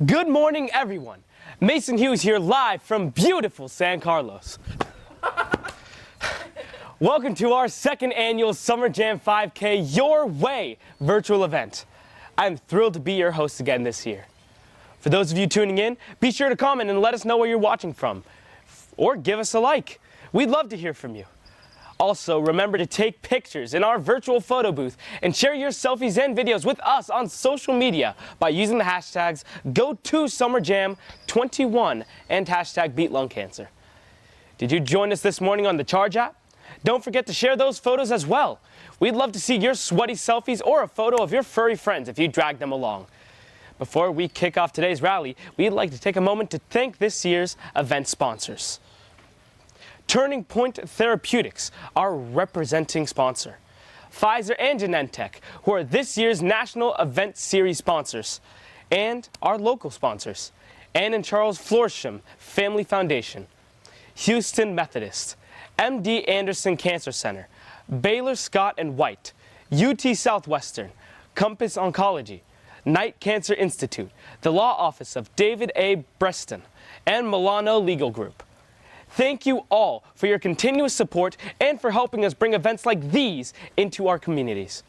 Good morning, everyone. Mason Hughes here live from beautiful San Carlos. Welcome to our second annual Summer Jam 5K Your Way virtual event. I'm thrilled to be your host again this year. For those of you tuning in, be sure to comment and let us know where you're watching from. Or give us a like. We'd love to hear from you. Also, remember to take pictures in our virtual photo booth and share your selfies and videos with us on social media by using the hashtags Go2SummerJam21 and hashtag BeatLungCancer. Did you join us this morning on the Charge app? Don't forget to share those photos as well. We'd love to see your sweaty selfies or a photo of your furry friends if you drag them along. Before we kick off today's rally, we'd like to take a moment to thank this year's event sponsors. Turning Point Therapeutics, our representing sponsor. Pfizer and Genentech, who are this year's National Event Series sponsors. And our local sponsors, Ann and Charles Florsheim Family Foundation, Houston Methodist, MD Anderson Cancer Center, Baylor Scott and White, UT Southwestern, Compass Oncology, Knight Cancer Institute, the Law Office of David A. Breston, and Milano Legal Group. Thank you all for your continuous support and for helping us bring events like these into our communities.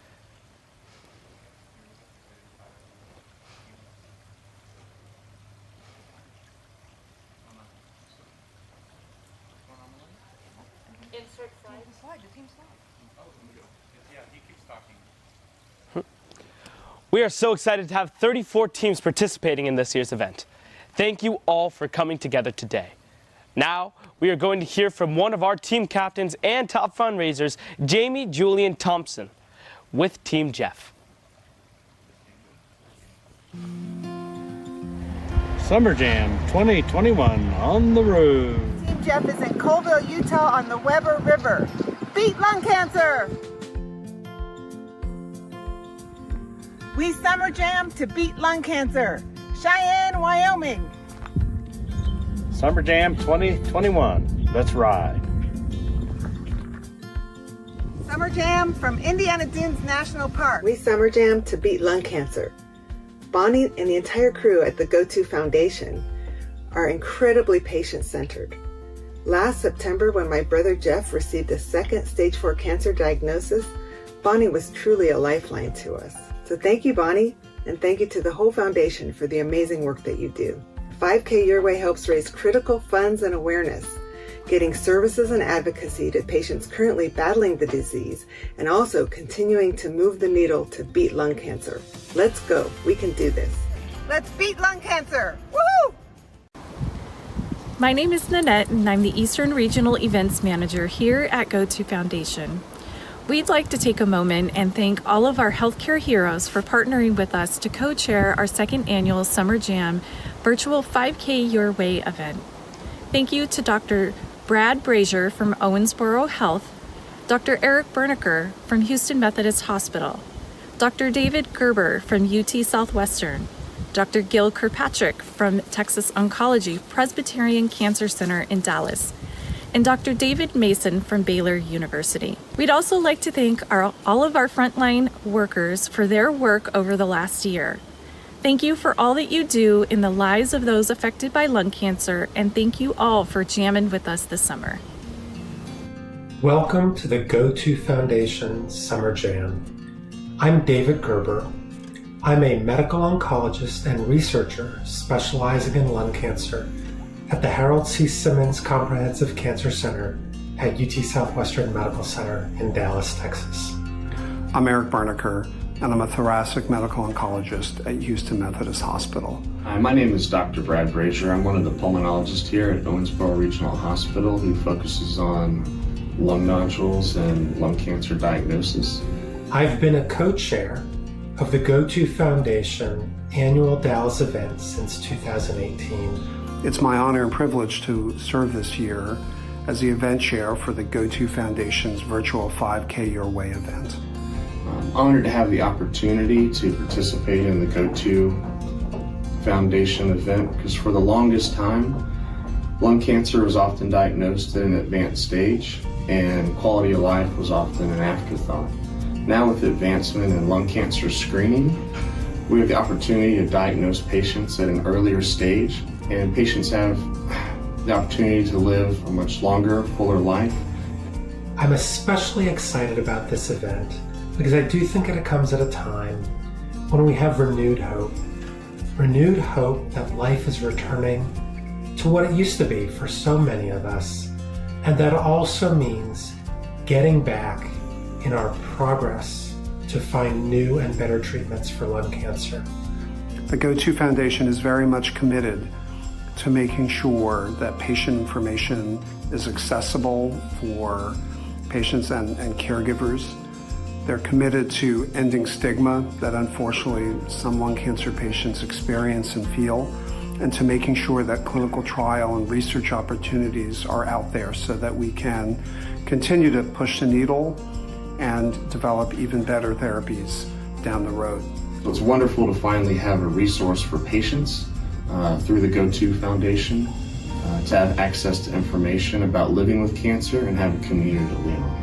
Insert slide. We are so excited to have 34 teams participating in this year's event. Thank you all for coming together today. Now, we are going to hear from one of our team captains and top fundraisers, Jamie Julian Thompson, with Team Jeff. Summer Jam 2021 on the road. Team Jeff is in Colville, Utah on the Weber River. Beat lung cancer! We Summer Jam to beat lung cancer. Cheyenne, Wyoming. Summer Jam 2021. Let's ride. Summer Jam from Indiana Dunes National Park. We Summer Jam to beat lung cancer. Bonnie and the entire crew at the Go2 Foundation are incredibly patient-centered. Last September, when my brother Jeff received a second stage 4 cancer diagnosis, Bonnie was truly a lifeline to us. So thank you, Bonnie, and thank you to the whole foundation for the amazing work that you do. 5K Your Way helps raise critical funds and awareness, getting services and advocacy to patients currently battling the disease, and also continuing to move the needle to beat lung cancer. Let's go. We can do this. Let's beat lung cancer. Woo! My name is Nanette, and I'm the Eastern Regional Events Manager here at Go2 Foundation. We'd like to take a moment and thank all of our healthcare heroes for partnering with us to co-chair our second annual Summer Jam virtual 5K Your Way event. Thank you to Dr. Brad Brazier from Owensboro Health, Dr. Eric Bernecker from Houston Methodist Hospital, Dr. David Gerber from UT Southwestern, Dr. Gil Kirkpatrick from Texas Oncology Presbyterian Cancer Center in Dallas, and Dr. David Mason from Baylor University. We'd also like to thank all of our frontline workers for their work over the last year. Thank you for all that you do in the lives of those affected by lung cancer, and thank you all for jamming with us this summer. Welcome to the Go2 Foundation Summer Jam. I'm David Gerber. I'm a medical oncologist and researcher specializing in lung cancer at the Harold C. Simmons Comprehensive Cancer Center at UT Southwestern Medical Center in Dallas, Texas. I'm Eric Bernecker, and I'm a thoracic medical oncologist at Houston Methodist Hospital. Hi, my name is Dr. Brad Brazier. I'm one of the pulmonologists here at Owensboro Regional Hospital who focuses on lung nodules and lung cancer diagnosis. I've been a co-chair of the Go2 Foundation annual Dallas event since 2018. It's my honor and privilege to serve this year as the event chair for the Go2 Foundation's virtual 5K Your Way event. I'm honored to have the opportunity to participate in the Go2 Foundation event because for the longest time, lung cancer was often diagnosed at an advanced stage and quality of life was often an afterthought. Now with advancement in lung cancer screening, We have the opportunity to diagnose patients at an earlier stage, and patients have the opportunity to live a much longer, fuller life. I'm especially excited about this event because I do think it comes at a time when we have renewed hope that life is returning to what it used to be for so many of us, and that also means getting back in our progress to find new and better treatments for lung cancer. The Go2 Foundation is very much committed to making sure that patient information is accessible for patients and caregivers. They're committed to ending stigma that unfortunately some lung cancer patients experience and feel, and to making sure that clinical trial and research opportunities are out there so that we can continue to push the needle and develop even better therapies down the road. So it's wonderful to finally have a resource for patients through the Go2 Foundation, to have access to information about living with cancer and have a community to lean on.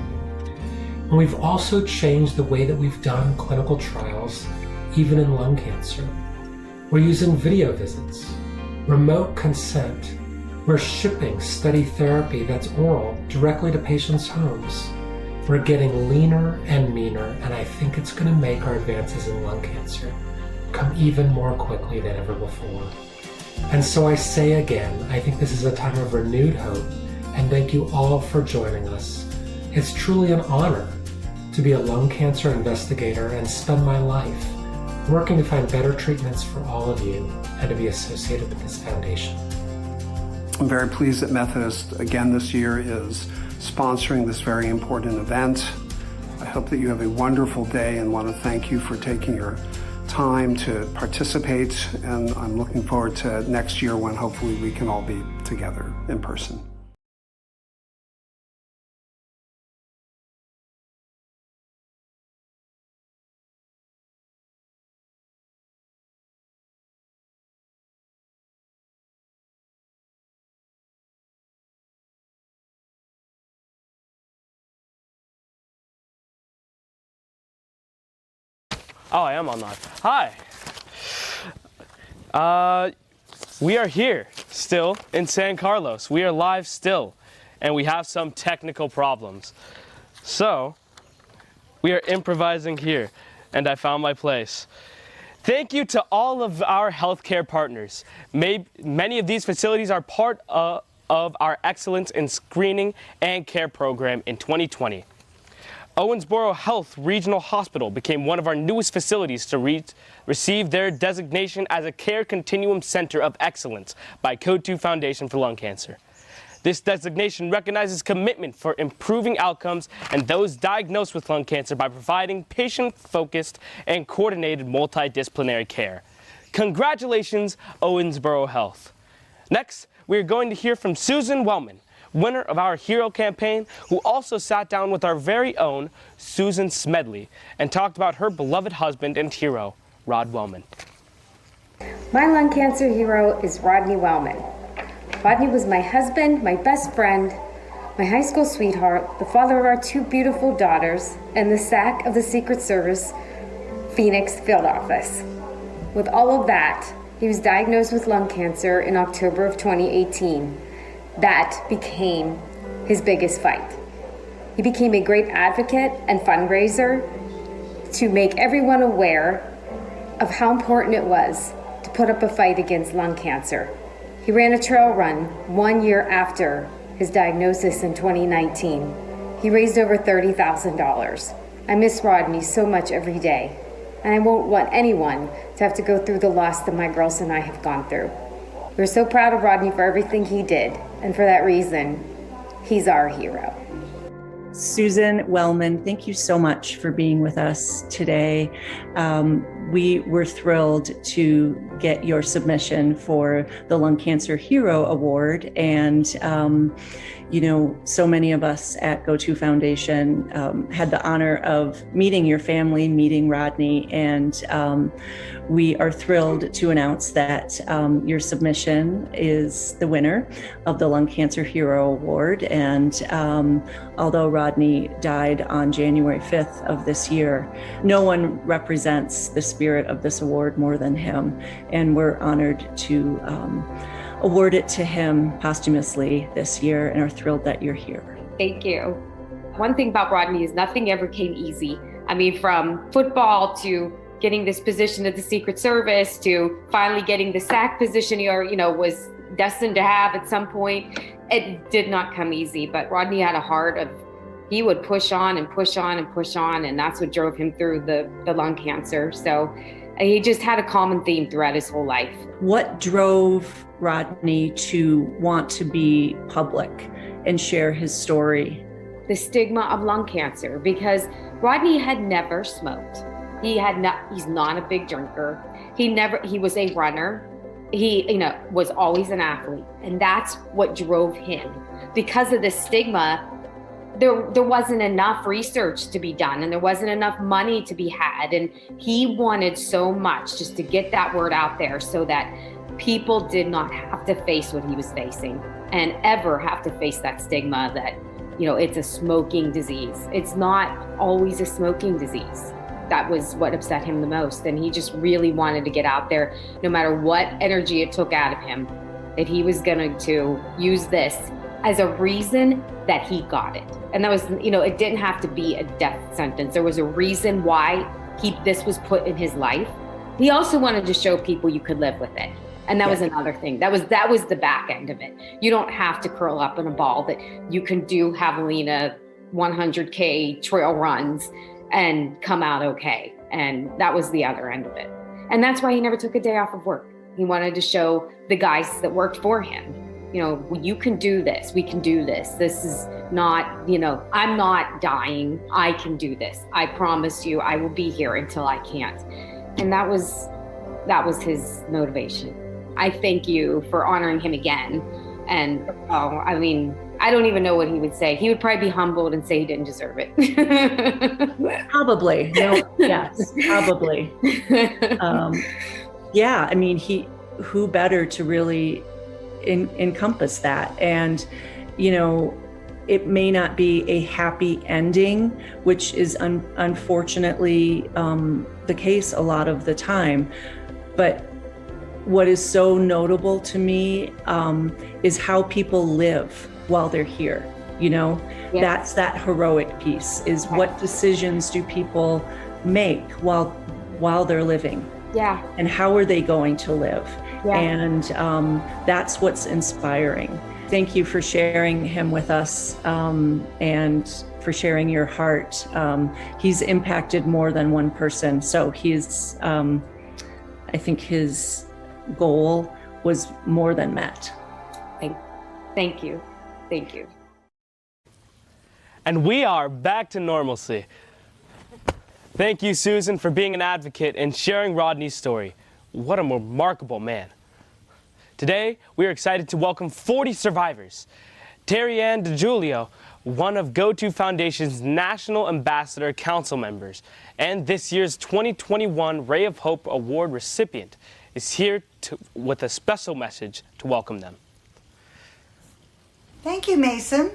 And we've also changed the way that we've done clinical trials, even in lung cancer. We're using video visits, remote consent. We're shipping study therapy that's oral directly to patients' homes. We're getting leaner and meaner, and I think it's going to make our advances in lung cancer come even more quickly than ever before. And so I say again, I think this is a time of renewed hope, and thank you all for joining us. It's truly an honor to be a lung cancer investigator and spend my life working to find better treatments for all of you and to be associated with this foundation. I'm very pleased that Methodist, again this year, is sponsoring this very important event. I hope that you have a wonderful day and want to thank you for taking your time to participate, and I'm looking forward to next year when hopefully we can all be together in person. Oh, I am online. Hi. We are here still in San Carlos. We are live still, and we have some technical problems. So, we are improvising here, and I found my place. Thank you to all of our healthcare partners. Many of these facilities are part of our Excellence in Screening and Care program in 2020. Owensboro Health Regional Hospital became one of our newest facilities to receive their designation as a Care Continuum Center of Excellence by Go2 Foundation for Lung Cancer. This designation recognizes commitment for improving outcomes and those diagnosed with lung cancer by providing patient-focused and coordinated multidisciplinary care. Congratulations, Owensboro Health. Next, we are going to hear from Susan Wellman, winner of our Hero campaign, who also sat down with our very own Susan Smedley and talked about her beloved husband and hero, Rod Wellman. My lung cancer hero is Rodney Wellman. Rodney was my husband, my best friend, my high school sweetheart, the father of our two beautiful daughters, and the SAC of the Secret Service Phoenix field office. With all of that, he was diagnosed with lung cancer in October of 2018. That became his biggest fight. He became a great advocate and fundraiser to make everyone aware of how important it was to put up a fight against lung cancer. He ran a trail run 1 year after his diagnosis in 2019. He raised over $30,000. I miss Rodney so much every day, and I won't want anyone to have to go through the loss that my girls and I have gone through. We're so proud of Rodney for everything he did, and for that reason, he's our hero. Susan Wellman, thank you so much for being with us today. We were thrilled to get your submission for the Lung Cancer Hero Award, and so many of us at Go2 Foundation had the honor of meeting your family, meeting Rodney, and we are thrilled to announce that your submission is the winner of the Lung Cancer Hero Award. And although Rodney died on January 5th of this year, no one represents the spirit spirit of this award more than him. And we're honored to award it to him posthumously this year and are thrilled that you're here. Thank you. One thing about Rodney is nothing ever came easy. I mean, from football to getting this position at the Secret Service to finally getting the SAC position he was destined to have at some point, it did not come easy. But Rodney had a heart of, he would push on and push on and push on, and that's what drove him through the lung cancer. So he just had a common theme throughout his whole life. What drove Rodney to want to be public and share his story? The stigma of lung cancer, because Rodney had never smoked. He's not a big drinker. He was a runner. He, was always an athlete. And that's what drove him. Because of the stigma, there wasn't enough research to be done and there wasn't enough money to be had. And he wanted so much just to get that word out there so that people did not have to face what he was facing and ever have to face that stigma that, it's a smoking disease. It's not always a smoking disease. That was what upset him the most. And he just really wanted to get out there, no matter what energy it took out of him, that he was going to use this as a reason that he got it. And that was, it didn't have to be a death sentence. There was a reason why this was put in his life. He also wanted to show people you could live with it. And that was another thing. That was the back end of it. You don't have to curl up in a ball, that you can do javelina 100K trail runs and come out okay. And that was the other end of it. And that's why he never took a day off of work. He wanted to show the guys that worked for him, you can do this. We can do this. This is not, I'm not dying. I can do this. I promise you, I will be here until I can't. And that was his motivation. I thank you for honoring him again. And I don't even know what he would say. He would probably be humbled and say he didn't deserve it. Probably. Yes, probably. Who better to really encompass that? And, it may not be a happy ending, which is unfortunately the case a lot of the time. But what is so notable to me is how people live while they're here. That's that heroic piece, is what decisions do people make while they're living? Yeah. And how are they going to live? Yeah. And that's what's inspiring. Thank you for sharing him with us and for sharing your heart. He's impacted more than one person. So he's, I think his goal was more than met. Thank you. Thank you. And we are back to normalcy. Thank you, Susan, for being an advocate and sharing Rodney's story. What a remarkable man. Today, we are excited to welcome 40 survivors. Terry Ann DiGiulio, one of Go2 Foundation's National Ambassador Council members, and this year's 2021 Ray of Hope Award recipient, is here with a special message to welcome them. Thank you, Mason.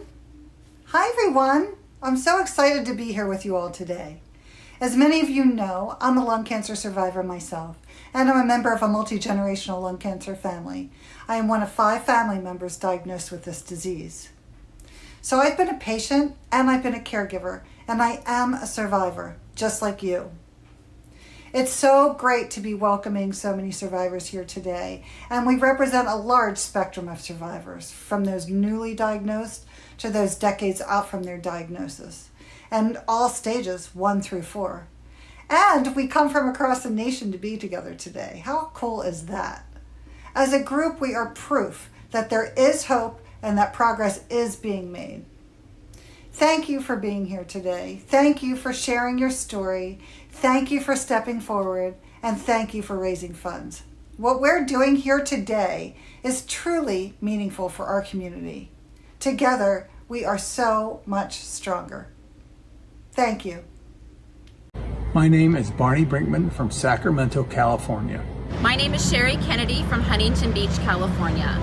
Hi, everyone. I'm so excited to be here with you all today. As many of you know, I'm a lung cancer survivor myself, and I'm a member of a multi-generational lung cancer family. I am one of 5 family members diagnosed with this disease. So I've been a patient and I've been a caregiver, and I am a survivor, just like you. It's so great to be welcoming so many survivors here today, and we represent a large spectrum of survivors, from those newly diagnosed to those decades out from their diagnosis, and all stages 1 through 4. And we come from across the nation to be together today. How cool is that? As a group, we are proof that there is hope and that progress is being made. Thank you for being here today. Thank you for sharing your story. Thank you for stepping forward, and thank you for raising funds. What we're doing here today is truly meaningful for our community. Together, we are so much stronger. Thank you. My name is Barney Brinkman from Sacramento, California. My name is Sherry Kennedy from Huntington Beach, California.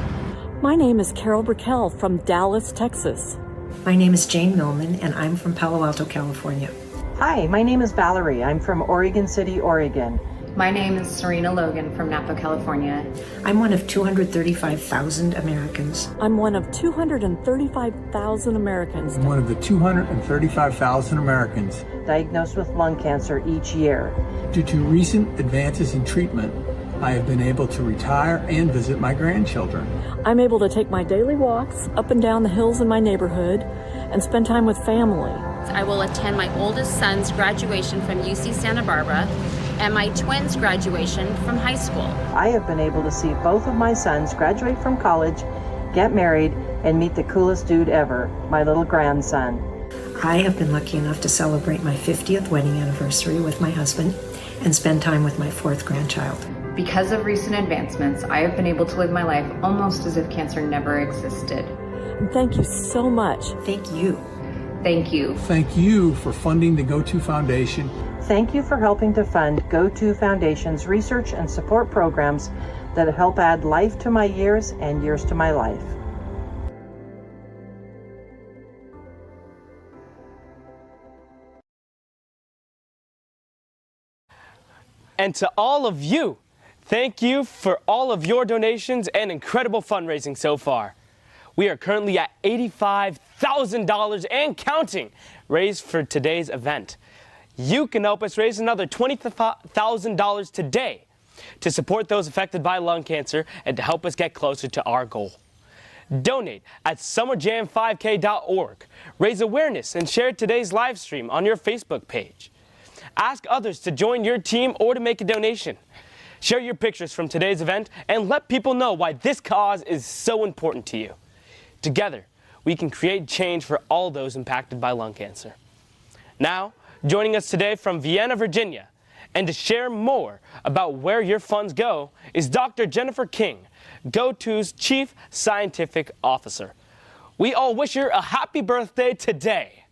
My name is Carol Brickell from Dallas, Texas. My name is Jane Millman, and I'm from Palo Alto, California. Hi, my name is Valerie. I'm from Oregon City, Oregon. My name is Serena Logan from Napa, California. I'm one of 235,000 Americans. I'm one of 235,000 Americans. I'm one of the 235,000 Americans. Diagnosed with lung cancer each year. Due to recent advances in treatment, I have been able to retire and visit my grandchildren. I'm able to take my daily walks up and down the hills in my neighborhood and spend time with family. I will attend my oldest son's graduation from UC Santa Barbara and my twins' graduation from high school. I have been able to see both of my sons graduate from college, get married, and meet the coolest dude ever, my little grandson. I have been lucky enough to celebrate my 50th wedding anniversary with my husband and spend time with my 4th grandchild. Because of recent advancements, I have been able to live my life almost as if cancer never existed. And thank you so much. Thank you. Thank you. Thank you for funding the Go2 Foundation. Thank you for helping to fund Go2 Foundation's research and support programs that help add life to my years and years to my life. And to all of you, thank you for all of your donations and incredible fundraising so far. We are currently at $85,000 and counting raised for today's event. You can help us raise another $20,000 today to support those affected by lung cancer and to help us get closer to our goal. Donate at summerjam5k.org. Raise awareness and share today's live stream on your Facebook page. Ask others to join your team or to make a donation. Share your pictures from today's event and let people know why this cause is so important to you. Together, we can create change for all those impacted by lung cancer. Now, joining us today from Vienna, Virginia, and to share more about where your funds go is Dr. Jennifer King, Go2's Chief Scientific Officer. We all wish her a happy birthday today.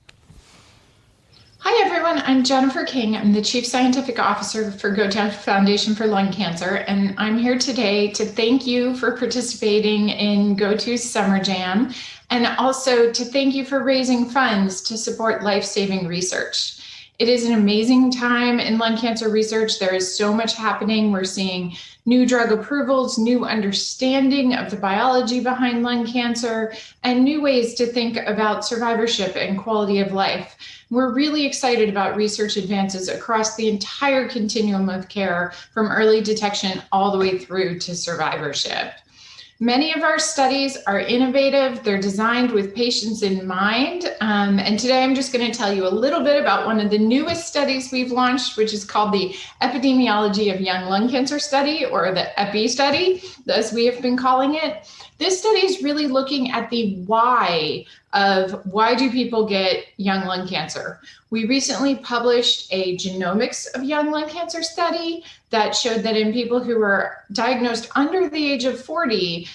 Hi everyone, I'm Jennifer King. I'm the Chief Scientific Officer for Go2 Foundation for Lung Cancer, and I'm here today to thank you for participating in Go2's Summer Jam, and also to thank you for raising funds to support life-saving research. It is an amazing time in lung cancer research. There is so much happening. We're seeing new drug approvals, new understanding of the biology behind lung cancer, and new ways to think about survivorship and quality of life. We're really excited about research advances across the entire continuum of care, from early detection all the way through to survivorship. Many of our studies are innovative. They're designed with patients in mind. And today I'm just going to tell you a little bit about one of the newest studies we've launched, which is called the Epidemiology of Young Lung Cancer Study, or the EPI study, as we have been calling it. This study is really looking at the why of why do people get young lung cancer. We recently published a genomics of young lung cancer study that showed that in people who were diagnosed under the age of 40,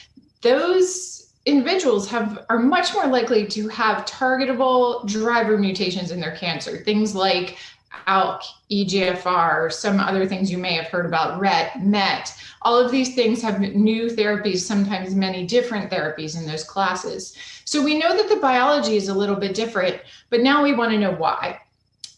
those individuals are much more likely to have targetable driver mutations in their cancer, things like ALK, EGFR, some other things you may have heard about, RET, MET. All of these things have new therapies, sometimes many different therapies in those classes. So we know that the biology is a little bit different, but now we want to know why.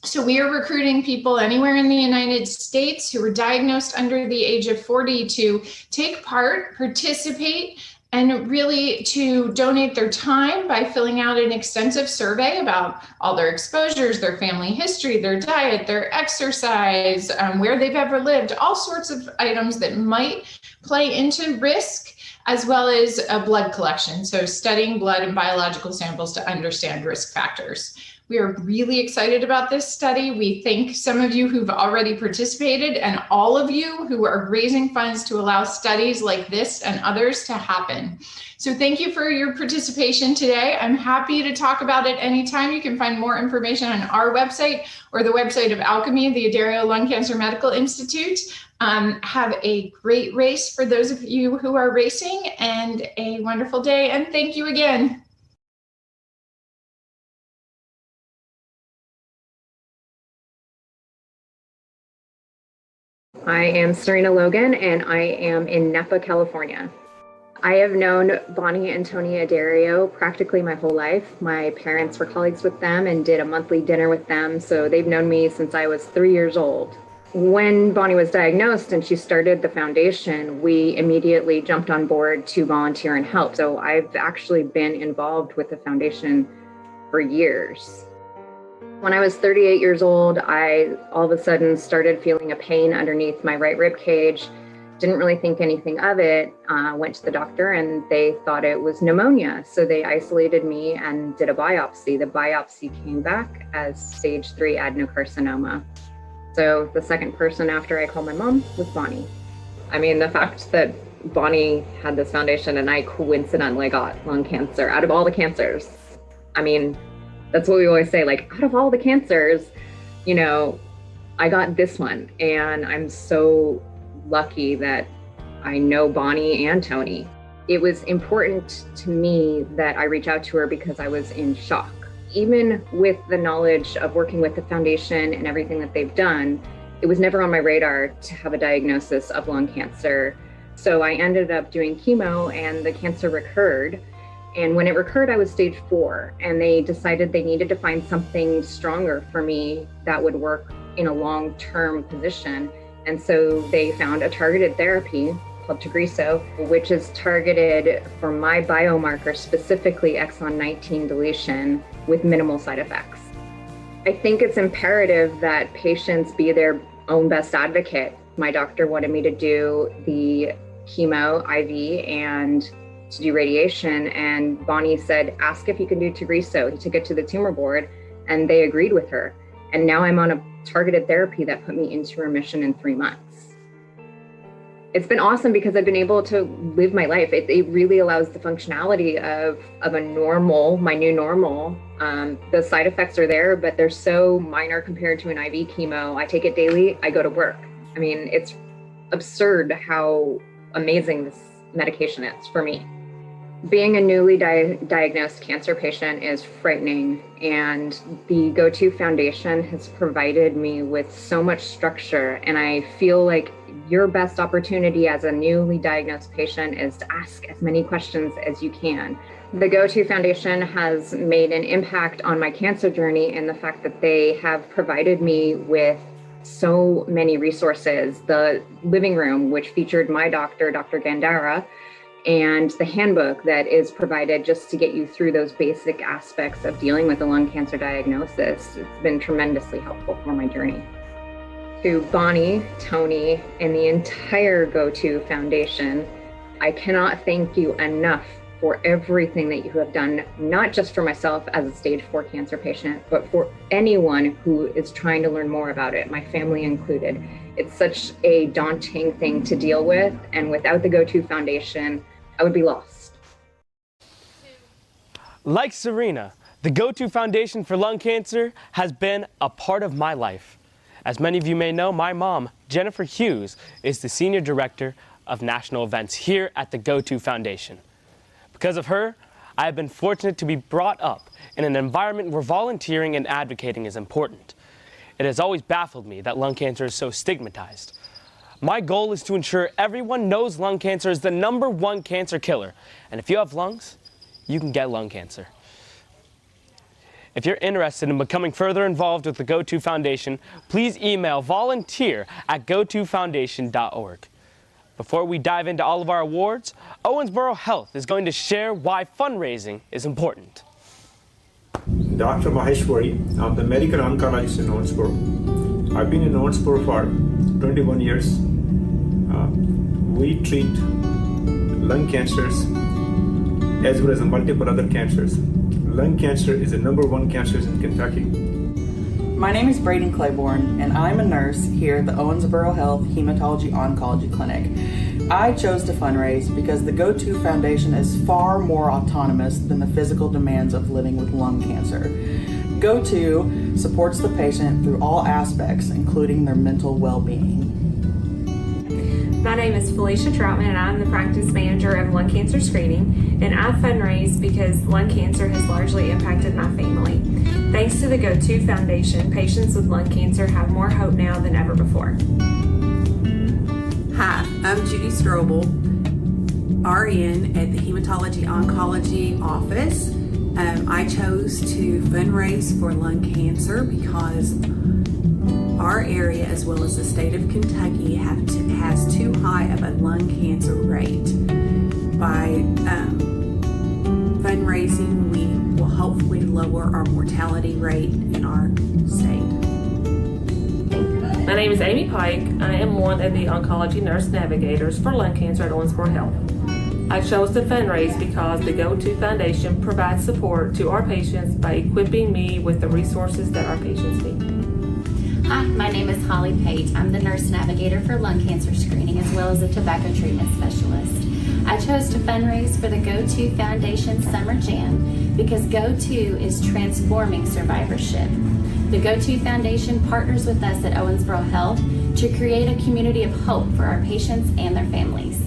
So we are recruiting people anywhere in the United States who were diagnosed under the age of 40 to take part, participate, and really to donate their time by filling out an extensive survey about all their exposures, their family history, their diet, their exercise, where they've ever lived, all sorts of items that might play into risk, as well as a blood collection. So studying blood and biological samples to understand risk factors. We are really excited about this study. We thank some of you who've already participated and all of you who are raising funds to allow studies like this and others to happen. So thank you for your participation today. I'm happy to talk about it anytime. You can find more information on our website or the website of Alchemy, the Addario Lung Cancer Medical Institute. Have a great race for those of you who are racing, and a wonderful day. And thank you again. I am Serena Logan, and I am in Napa, California. I have known Bonnie and Tony Addario practically my whole life. My parents were colleagues with them and did a monthly dinner with them, so they've known me since I was 3 years old. When Bonnie was diagnosed and she started the foundation, we immediately jumped on board to volunteer and help. So I've actually been involved with the foundation for years. When I was 38 years old, I all of a sudden started feeling a pain underneath my right rib cage. Didn't really think anything of it. Went to the doctor and they thought it was pneumonia. So they isolated me and did a biopsy. The biopsy came back as stage 3 adenocarcinoma. So the second person after I called my mom was Bonnie. I mean, the fact that Bonnie had this foundation and I coincidentally got lung cancer out of all the cancers. I mean, that's what we always say, like, out of all the cancers, you know, I got this one. And I'm so lucky that I know Bonnie and Tony. It was important to me that I reach out to her because I was in shock. Even with the knowledge of working with the foundation and everything that they've done, it was never on my radar to have a diagnosis of lung cancer. So I ended up doing chemo and the cancer recurred. And when it recurred, I was stage 4, and they decided they needed to find something stronger for me that would work in a long-term position. And so they found a targeted therapy called Tagrisso, which is targeted for my biomarker, specifically exon 19 deletion, with minimal side effects. I think it's imperative that patients be their own best advocate. My doctor wanted me to do the chemo IV and to do radiation, and Bonnie said, ask if you can do Tagrisso. He took it to the tumor board and they agreed with her. And now I'm on a targeted therapy that put me into remission in 3 months. It's been awesome because I've been able to live my life. It really allows the functionality of a normal, my new normal. The side effects are there, but they're so minor compared to an IV chemo. I take it daily, I go to work. I mean, it's absurd how amazing this medication is for me. Being a newly diagnosed cancer patient is frightening, and the Go2 Foundation has provided me with so much structure, and I feel like your best opportunity as a newly diagnosed patient is to ask as many questions as you can. The Go2 Foundation has made an impact on my cancer journey in the fact that they have provided me with so many resources. The living room, which featured my doctor, Dr. Gandara, and the handbook that is provided just to get you through those basic aspects of dealing with a lung cancer diagnosis. It's been tremendously helpful for my journey. To Bonnie, Tony, and the entire Go2 Foundation, I cannot thank you enough for everything that you have done, not just for myself as a stage 4 cancer patient, but for anyone who is trying to learn more about it, my family included. It's such a daunting thing to deal with, and without the Go2 Foundation, I would be lost. Like Serena, the Go2 Foundation for Lung Cancer has been a part of my life. As many of you may know, my mom, Jennifer Hughes, is the Senior Director of National Events here at the Go2 Foundation. Because of her, I have been fortunate to be brought up in an environment where volunteering and advocating is important. It has always baffled me that lung cancer is so stigmatized. My goal is to ensure everyone knows lung cancer is the #1 cancer killer. And if you have lungs, you can get lung cancer. If you're interested in becoming further involved with the Go2 Foundation, please email volunteer@go2foundation.org. Before we dive into all of our awards, Owensboro Health is going to share why fundraising is important. Dr. Maheshwari, I'm the medical oncologist in Owensboro. I've been in Owensboro for 21 years. We treat lung cancers as well as multiple other cancers. Lung cancer is the #1 cancer in Kentucky. My name is Braden Claiborne, and I'm a nurse here at the Owensboro Health Hematology Oncology Clinic. I chose to fundraise because the Go2 Foundation is far more autonomous than the physical demands of living with lung cancer. Go2 supports the patient through all aspects, including their mental well-being. My name is Felicia Troutman, and I'm the practice manager of lung cancer screening, and I fundraise because lung cancer has largely impacted my family. Thanks to the Go2 Foundation, patients with lung cancer have more hope now than ever before. Hi, I'm Judy Strobel, RN at the Hematology Oncology Office. I chose to fundraise for lung cancer because our area, as well as the state of Kentucky, has too high of a lung cancer rate. By fundraising, we will hopefully lower our mortality rate in our state. My name is Amy Pike. I am one of the oncology nurse navigators for lung cancer at Owensboro Health. I chose to fundraise because the Go2 Foundation provides support to our patients by equipping me with the resources that our patients need. Hi, my name is Holly Pate. I'm the nurse navigator for lung cancer screening as well as a tobacco treatment specialist. I chose to fundraise for the Go2 Foundation Summer Jam because Go2 is transforming survivorship. The Go2 Foundation partners with us at Owensboro Health to create a community of hope for our patients and their families.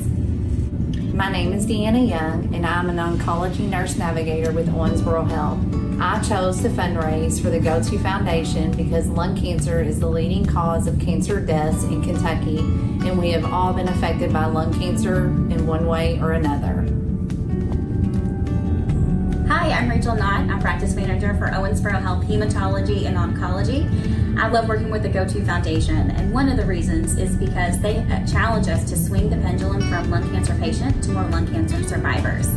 My name is Deanna Young, and I'm an oncology nurse navigator with Owensboro Health. I chose to fundraise for the Go2 Foundation because lung cancer is the leading cause of cancer deaths in Kentucky, and we have all been affected by lung cancer in one way or another. Hi, I'm Rachel Knott. I'm practice manager for Owensboro Health Hematology and Oncology. I love working with the Go2 Foundation, and one of the reasons is because they challenge us to swing the pendulum from lung cancer patient to more lung cancer survivors.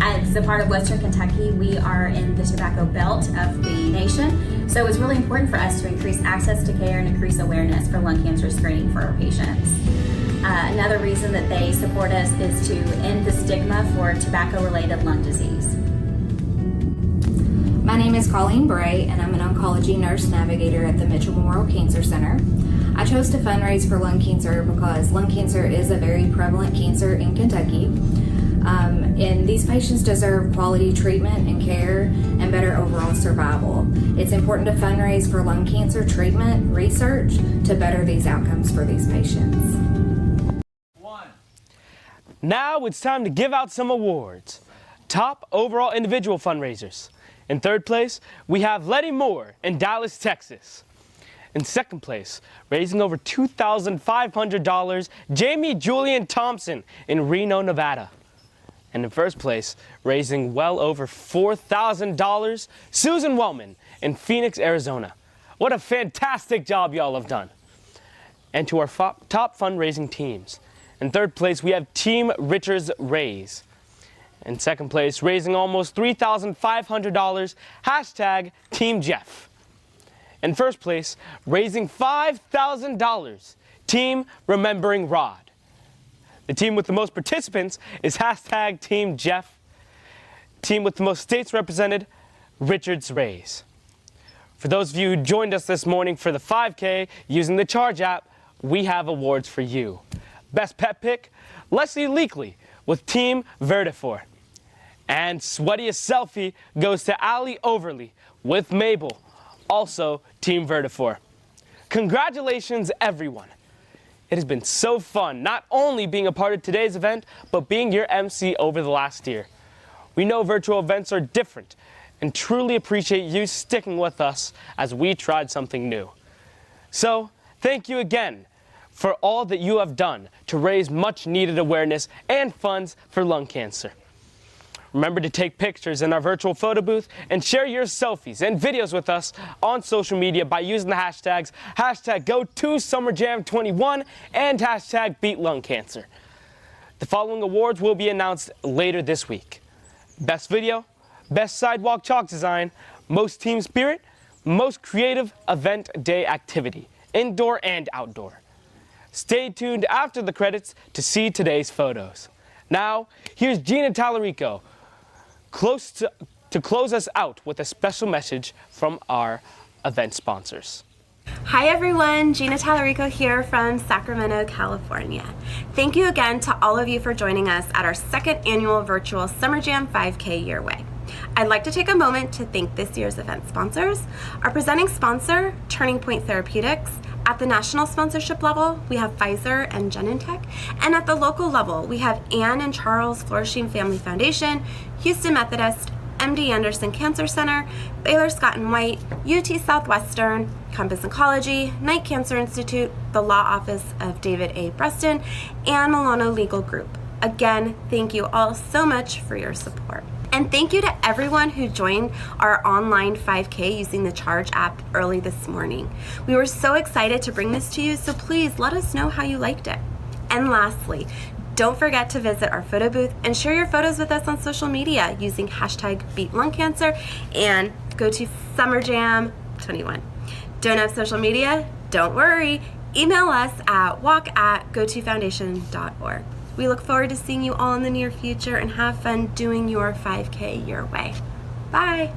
As a part of Western Kentucky, we are in the tobacco belt of the nation, so it's really important for us to increase access to care and increase awareness for lung cancer screening for our patients. Another reason that they support us is to end the stigma for tobacco-related lung disease. My name is Colleen Bray, and I'm an oncology nurse navigator at the Mitchell Memorial Cancer Center. I chose to fundraise for lung cancer because lung cancer is a very prevalent cancer in Kentucky. And these patients deserve quality treatment and care and better overall survival. It's important to fundraise for lung cancer treatment research to better these outcomes for these patients. Now it's time to give out some awards. Top overall individual fundraisers. In third place, we have Letty Moore in Dallas, Texas. In second place, raising over $2,500, Jamie Julian Thompson in Reno, Nevada. And in first place, raising well over $4,000, Susan Wellman in Phoenix, Arizona. What a fantastic job y'all have done. And to our top fundraising teams. In third place, we have Team Richards Raise. In second place, raising almost $3,500, hashtag Team Jeff. In first place, raising $5,000, Team Remembering Rod. The team with the most participants is hashtag Team Jeff. Team with the most states represented, Richards Raise. For those of you who joined us this morning for the 5K using the Charge app, we have awards for you. Best pet pick, Leslie Leakley with Team Vertifor. And sweatiest selfie goes to Allie Overly with Mabel, also Team Vertifor. Congratulations, everyone. It has been so fun not only being a part of today's event, but being your MC over the last year. We know virtual events are different and truly appreciate you sticking with us as we tried something new. So, thank you again for all that you have done to raise much needed awareness and funds for lung cancer. Remember to take pictures in our virtual photo booth and share your selfies and videos with us on social media by using the hashtags #Go2SummerJam21 and #BeatLungCancer. The following awards will be announced later this week. Best Video, Best Sidewalk Chalk Design, Most Team Spirit, Most Creative Event Day Activity, Indoor and Outdoor. Stay tuned after the credits to see today's photos. Now, here's Gina Tallarico to close us out with a special message from our event sponsors. Hi everyone, Gina Tallarico here from Sacramento, California. Thank you again to all of you for joining us at our second annual virtual Summer Jam 5K Your Way. I'd like to take a moment to thank this year's event sponsors. Our presenting sponsor, Turning Point Therapeutics. At the national sponsorship level, we have Pfizer and Genentech. And at the local level, we have Ann and Charles Flourishing Family Foundation, Houston Methodist, MD Anderson Cancer Center, Baylor Scott and White, UT Southwestern, Compass Oncology, Knight Cancer Institute, the Law Office of David A. Preston, and Milano Legal Group. Again, thank you all so much for your support. And thank you to everyone who joined our online 5K using the Charge app early this morning. We were so excited to bring this to you, so please let us know how you liked it. And lastly, don't forget to visit our photo booth and share your photos with us on social media using hashtag #BeatLungCancer and Go2SummerJam21. Don't have social media? Don't worry. Email us at walk@go2foundation.org. We look forward to seeing you all in the near future and have fun doing your 5K your way. Bye.